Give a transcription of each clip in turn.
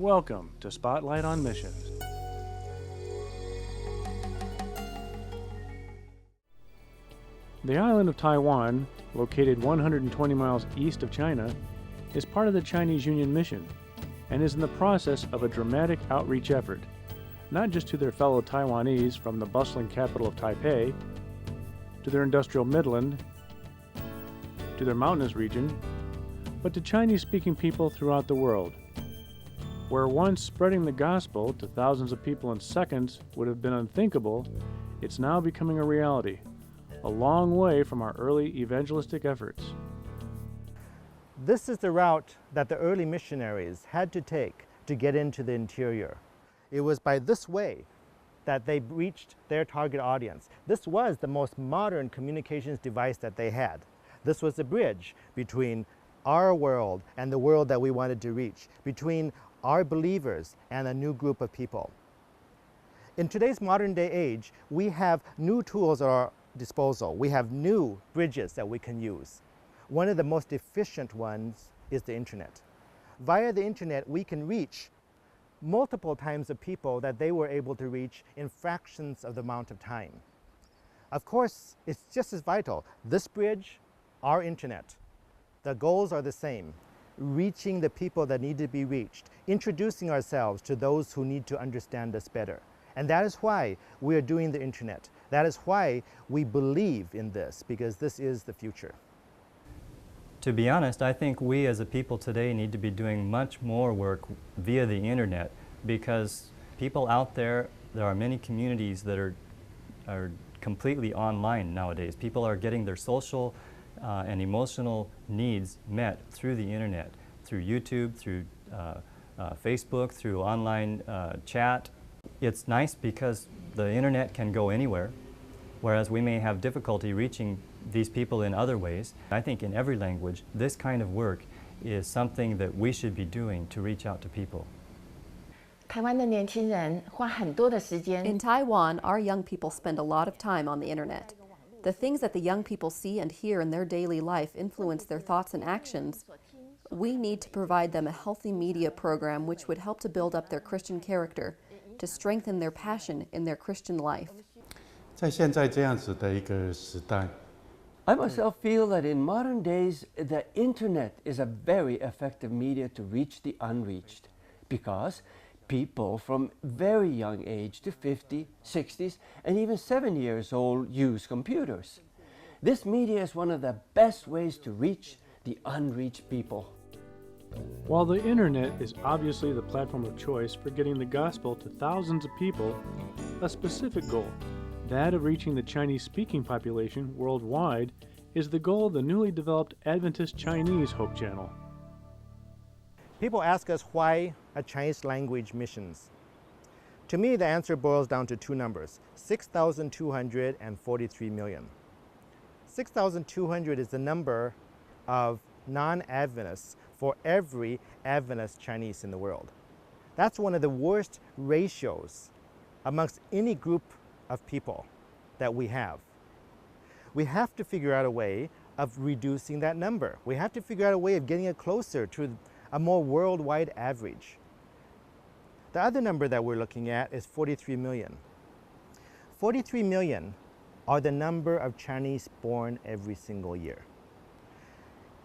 Welcome to Spotlight on Missions. The island of Taiwan, located 120 miles east of China, is part of the Chinese Union Mission and is in the process of a dramatic outreach effort, not just to their fellow Taiwanese from the bustling capital of Taipei, to their industrial Midland, to their mountainous region, but to Chinese-speaking people throughout the world. Where once spreading the gospel to thousands of people in seconds would have been unthinkable, it's now becoming a reality, a long way from our early evangelistic efforts. This is the route that the early missionaries had to take to get into the interior. It was by this way that they reached their target audience. This was the most modern communications device that they had. This was the bridge between our world and the world that we wanted to reach, between our believers and a new group of people. In today's modern day age, we have new tools at our disposal. We have new bridges that we can use. One of the most efficient ones is the internet. Via the internet, we can reach multiple times the people that they were able to reach in fractions of the amount of time. Of course, it's just as vital. This bridge, our internet. The goals are the same. Reaching the people that need to be reached, introducing ourselves to those who need to understand us better. And that is why we are doing the internet. That is why we believe in this, because this is the future. To be honest, I think we as a people today need to be doing much more work via the internet, because people out there are many communities that are completely online nowadays. People are getting their social and emotional needs met through the internet, through YouTube, through Facebook, through online chat. It's nice because the internet can go anywhere, whereas we may have difficulty reaching these people in other ways. I think in every language, this kind of work is something that we should be doing to reach out to people. In Taiwan, our young people spend a lot of time on the internet. The things that the young people see and hear in their daily life influence their thoughts and actions. We need to provide them a healthy media program which would help to build up their Christian character, to strengthen their passion in their Christian life. 在现在这样子的一个时代 I myself feel that in modern days, the internet is a very effective media to reach the unreached, because people from very young age to 50, 60s, and even 70 years old use computers. This media is one of the best ways to reach the unreached people. While the internet is obviously the platform of choice for getting the gospel to thousands of people, a specific goal, that of reaching the Chinese-speaking population worldwide, is the goal of the newly developed Adventist Chinese Hope Channel. People ask us why a Chinese language missions. To me, the answer boils down to two numbers, 6,243 million. 6,200 is the number of non-Adventists for every Adventist Chinese in the world. That's one of the worst ratios amongst any group of people that we have. We have to figure out a way of reducing that number. We have to figure out a way of getting it closer to a more worldwide average. The other number that we're looking at is 43 million. 43 million are the number of Chinese born every single year.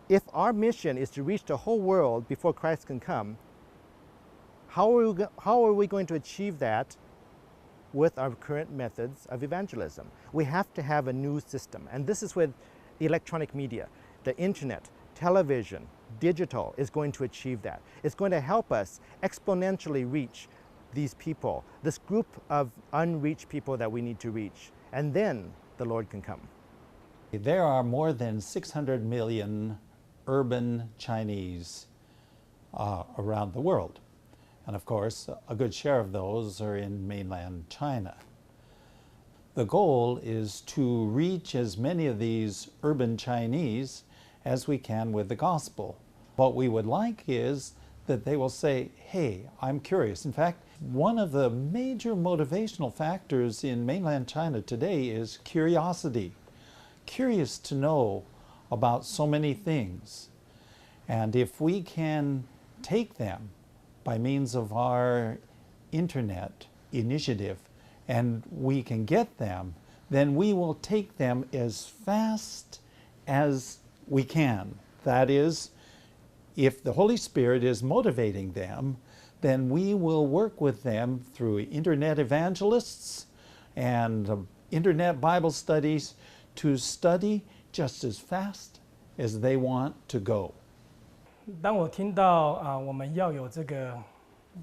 If our mission is to reach the whole world before Christ can come, how are we going to achieve that with our current methods of evangelism? We have to have a new system, and this is with electronic media. The internet, television, digital is going to achieve that. It's going to help us exponentially reach these people, this group of unreached people that we need to reach, and then the Lord can come. There are more than 600 million urban Chinese around the world. And of course, a good share of those are in mainland China. The goal is to reach as many of these urban Chinese as we can with the gospel. What we would like is that they will say, hey, I'm curious. In fact, one of the major motivational factors in mainland China today is curiosity. Curious to know about so many things. And if we can take them by means of our internet initiative, and we can get them, then we will take them as fast as we can. That is, if the Holy Spirit is motivating them, then we will work with them through internet evangelists and internet Bible studies to study just as fast as they want to go. 当我听到我们要有这个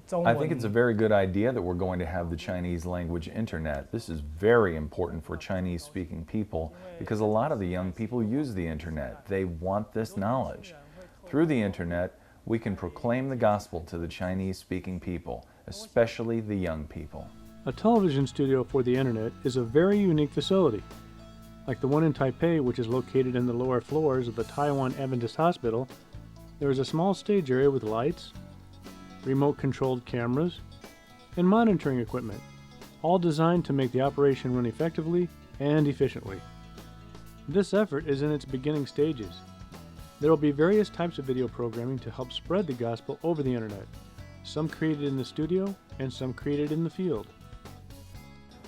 中 I 文 think it's a very good idea that we're going to have the Chinese language internet. This is very important for Chinese speaking people because a lot of the young people use the internet. They want this knowledge. Through the internet, we can proclaim the gospel to the Chinese speaking people, especially the young people. A television studio for the internet is a very unique facility. Like the one in Taipei, which is located in the lower floors of the Taiwan Adventist Hospital, there is a small stage area with lights, remote-controlled cameras, and monitoring equipment, all designed to make the operation run effectively and efficiently. This effort is in its beginning stages. There will be various types of video programming to help spread the gospel over the internet, some created in the studio and some created in the field.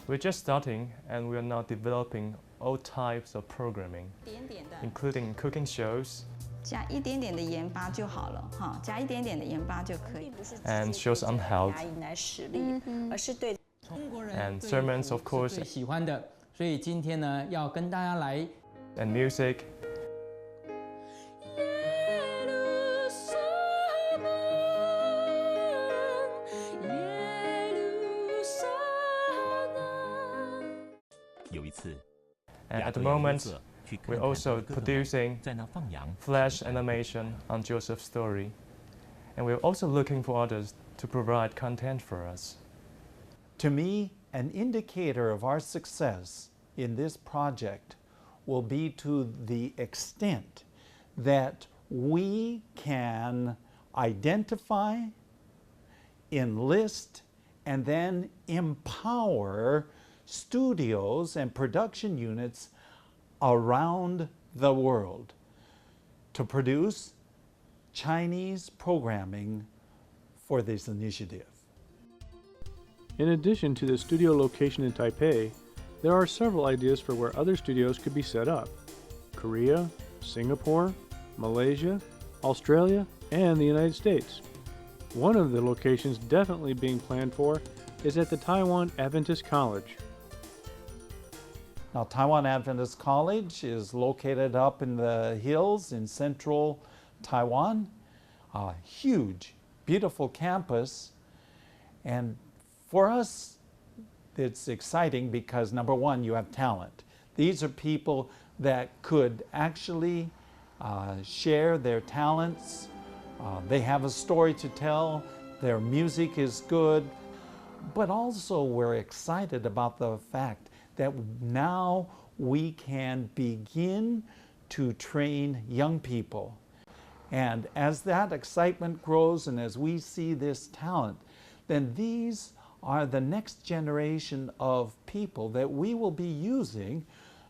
We're just starting, and we are now developing all types of programming, including cooking shows, 加一点点的盐巴就好了，哈，加一点点的盐巴就可以。 and shows on health, 牙龈来使力，而是对 and sermons, of course, 最喜欢的，所以今天呢，要跟大家来 and music. And at the moment, we're also producing flash animation on Joseph's story. And we're also looking for others to provide content for us. To me, an indicator of our success in this project will be to the extent that we can identify, enlist, and then empower studios and production units around the world to produce Chinese programming for this initiative. In addition to the studio location in Taipei, there are several ideas for where other studios could be set up: Korea, Singapore, Malaysia, Australia, and the United States. One of the locations definitely being planned for is at the Taiwan Adventist College. Now, Taiwan Adventist College is located up in the hills in central Taiwan. A huge, beautiful campus. And for us, it's exciting because, number one, you have talent. These are people that could actually share their talents. They have a story to tell. Their music is good. But also, we're excited about the fact that now we can begin to train young people. And as that excitement grows and as we see this talent, then these are the next generation of people that we will be using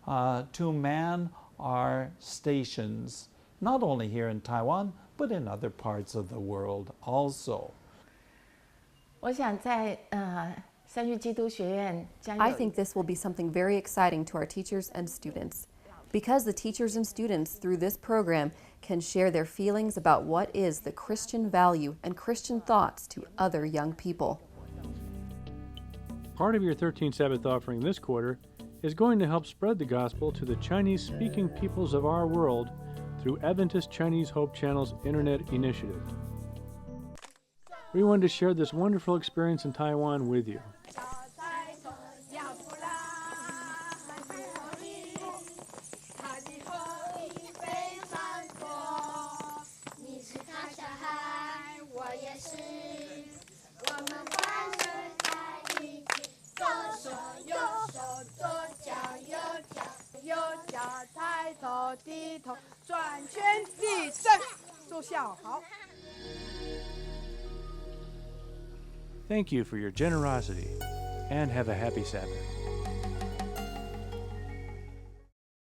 to man our stations, not only here in Taiwan, but in other parts of the world also. 我想在三育基督学院将 I think this will be something very exciting to our teachers and students, because the teachers and students through this program can share their feelings about what is the Christian value and Christian thoughts to other young people. Part of your 13th Sabbath offering this quarter is going to help spread the gospel to the Chinese-speaking peoples of our world through Adventist Chinese Hope Channel's Internet Initiative. We wanted to share this wonderful experience in Taiwan with you. Thank you for your generosity, and have a happy Sabbath.